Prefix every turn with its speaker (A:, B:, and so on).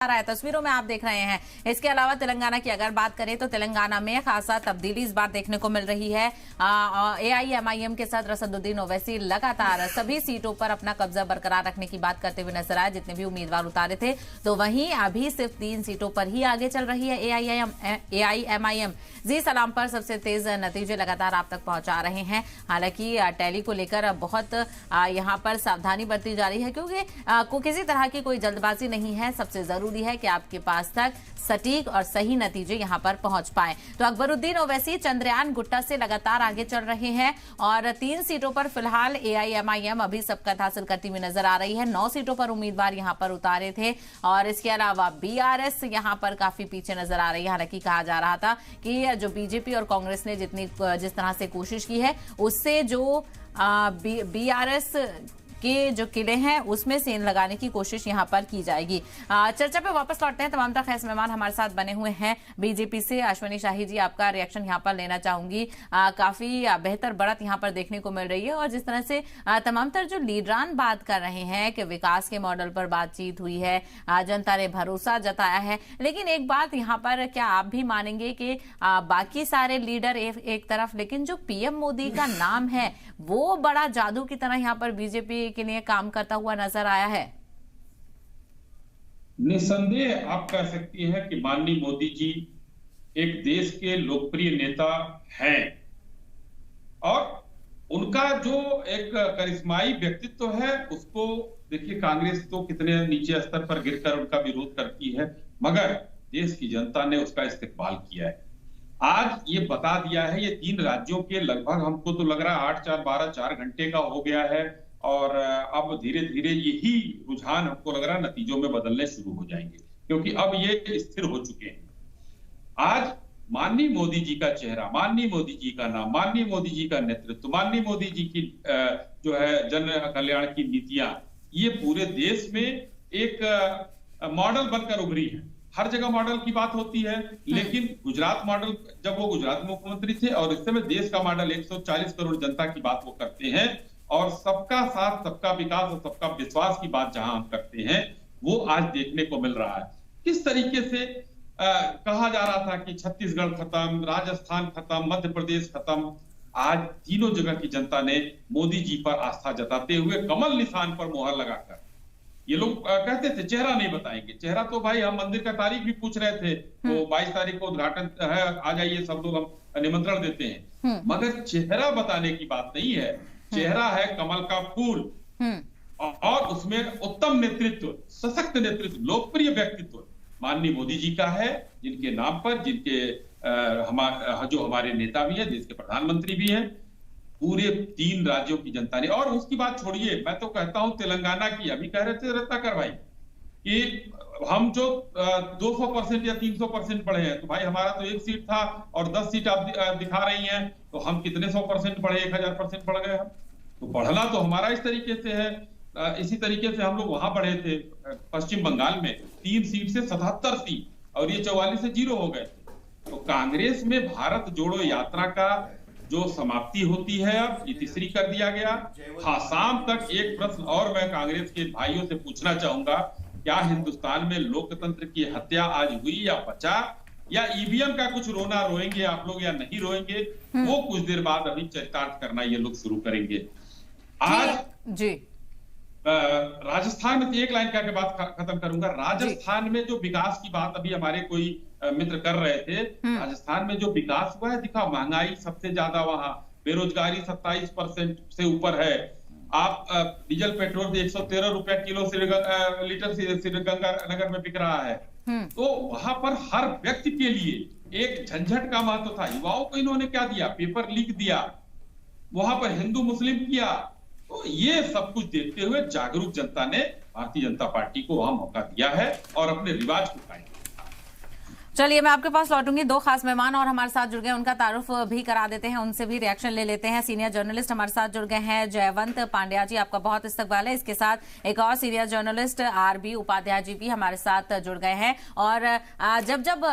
A: रहा है। तस्वीरों में आप देख रहे हैं। इसके अलावा तेलंगाना की अगर बात करें तो तेलंगाना में खासा तब्दीली इस बार देखने को मिल रही है। AIMIM के साथ असदुद्दीन ओवैसी लगातार सभी सीटों पर अपना कब्जा बरकरार रखने की बात करते हुए नजर आए। जितने भी उम्मीदवार उतारे थे तो वहीं अभी सिर्फ 3 सीटों पर ही आगे चल रही है AIMIM। जी सलाम पर सबसे तेज नतीजे लगातार आप तक पहुंचा रहे हैं। हालांकि टैली को लेकर बहुत यहां पर सावधानी बरती जा रही है, क्योंकि किसी तरह की कोई जल्दबाजी नहीं है। सबसे जरूरी है कि आपके पास तक सटीक और सही नतीजे यहां पर पहुंच पाए। तो अकबरुद्दीन ओवैसी चंद्रयान गुट्टा से लगातार आगे चल रहे हैं और 3 सीटों पर फिलहाल AIMIM अभी सबकत हासिल करती हुई नजर आ रही है। 9 सीटों पर उम्मीदवार यहां पर उतारे थे और इसके अलावा BRS यहां पर काफी पीछे नजर आ रही है। हालांकि कहा जा रहा था कि जो बीजेपी और कांग्रेस ने जिस तरह से कोशिश की है उससे जो BRS के जो किले हैं उसमें सेंध लगाने की कोशिश यहां पर की जाएगी। चर्चा पे वापस लौटते हैं। तमाम खास मेहमान हमारे साथ बने हुए हैं बीजेपी से। अश्विनी शाही जी, आपका रिएक्शन यहां पर लेना चाहूंगी। काफी बेहतर बढ़त यहां पर देखने को मिल रही है और जिस तरह से तमाम तर जो लीडरान बात कर रहे हैं कि विकास के मॉडल पर बातचीत हुई है, जनता ने भरोसा जताया है, लेकिन एक बात यहां पर क्या आप भी मानेंगे कि बाकी सारे लीडर एक तरफ, लेकिन जो PM मोदी का नाम है वो बड़ा जादू की तरह यहां पर बीजेपी के लिए काम करता हुआ नजर आया है?
B: निसंदेह आप कह सकती हैं कि माननीय मोदी जी एक देश के लोकप्रिय नेता हैं और उनका जो एक करिश्माई व्यक्तित्व है उसको देखिए, कांग्रेस तो कितने नीचे स्तर पर गिरकर उनका विरोध करती है, मगर देश की जनता ने उसका इस्तेकबाल किया है। आज ये बता दिया है, ये 3 राज्यों के लगभग हमको तो लग रहा है 8 4 12 4 घंटे का हो गया है और अब धीरे धीरे यही रुझान हमको लग रहा है नतीजों में बदलने शुरू हो जाएंगे, क्योंकि अब ये स्थिर हो चुके हैं। आज माननीय मोदी जी का चेहरा, माननीय मोदी जी का नाम, माननीय मोदी जी का नेतृत्व, माननीय मोदी जी की जो है जन कल्याण की नीतियां, ये पूरे देश में एक मॉडल बनकर उभरी है। हर जगह मॉडल की बात होती है, लेकिन गुजरात मॉडल, जब वो गुजरात मुख्यमंत्री थे और इस समय देश का मॉडल 140 करोड़ जनता की बात वो करते हैं और सबका साथ, सबका विकास और सबका विश्वास की बात जहां हम करते हैं, वो आज देखने को मिल रहा है। किस तरीके से कहा जा रहा था कि छत्तीसगढ़ खत्म, राजस्थान खत्म, मध्य प्रदेश खत्म, आज तीनों जगह की जनता ने मोदी जी पर आस्था जताते हुए कमल निशान पर मोहर लगाकर, ये लोग कहते थे चेहरा नहीं बताएंगे, चेहरा तो भाई हम मंदिर का तारीख भी पूछ रहे थे, तो 22 तारीख को उद्घाटन है, आ जाइए सब लोग, हम निमंत्रण देते हैं, मगर चेहरा बताने की बात नहीं है। चेहरा है कमल का फूल और उसमें उत्तम नेतृत्व, सशक्त नेतृत्व, लोकप्रिय व्यक्तित्व माननीय मोदी जी का है, जिनके नाम पर, जिनके जो हमारे नेता भी हैं, देश के प्रधानमंत्री भी हैं, पूरे 3 राज्यों की जनता ने। और उसकी बात छोड़िए, मैं तो कहता हूं तेलंगाना की, अभी कह रहे थे रत्नाकर भाई कि हम जो 200% या 300% बढ़े हैं, तो भाई हमारा तो 1 सीट था और 10 सीट आप दिखा रही हैं, तो हम कितने 100% बढ़े, 1000% बढ़ गए हम। तो बढ़ना तो हमारा इस तरीके से है। इसी तरीके से हम लोग वहां बढ़े थे पश्चिम बंगाल में 3 सीट से 77 सीट और ये 44 से 0 हो गए थे। तो कांग्रेस में भारत जोड़ो यात्रा का जो समाप्ति होती है, अब ये तीसरी कर दिया गया। हाँ, शाम तक एक प्रश्न और मैं कांग्रेस के भाइयों से पूछना चाहूंगा, क्या हिंदुस्तान में लोकतंत्र की हत्या आज हुई या बचा, या EVM का कुछ रोना रोएंगे आप लोग या नहीं रोएंगे, वो कुछ देर बाद अभी चरितार्थ करना ये लोग शुरू करेंगे। आज
A: जी
B: राजस्थान में एक लाइन कह के बात खत्म करूंगा। राजस्थान में जो विकास की बात अभी हमारे कोई मित्र कर रहे थे, राजस्थान में जो विकास हुआ है, दिखा, महंगाई सबसे ज्यादा वहां, बेरोजगारी 27% से ऊपर है। आप डीजल पेट्रोल 113 रुपए किलो लीटर श्रीगंगानगर में बिक रहा है। तो वहां पर हर व्यक्ति के लिए एक झंझट का महत्व था। युवाओं को इन्होंने क्या दिया, पेपर लीक दिया, वहां पर हिंदू मुस्लिम किया। तो ये सब कुछ देखते हुए जागरूक जनता ने भारतीय जनता पार्टी को वहां मौका दिया है और अपने रिवाज को कायम।
A: चलिए, मैं आपके पास लौटूंगी। 2 खास मेहमान और हमारे साथ जुड़ गए, उनका तारुफ भी करा देते हैं, उनसे भी रिएक्शन ले लेते हैं। सीनियर जर्नलिस्ट हमारे साथ जुड़ गए हैं जयवंत पांड्या जी, आपका बहुत इस्तकबाल है। इसके साथ एक और senior journalist RB Upadhyay ji भी हमारे साथ जुड़ गए हैं। और जब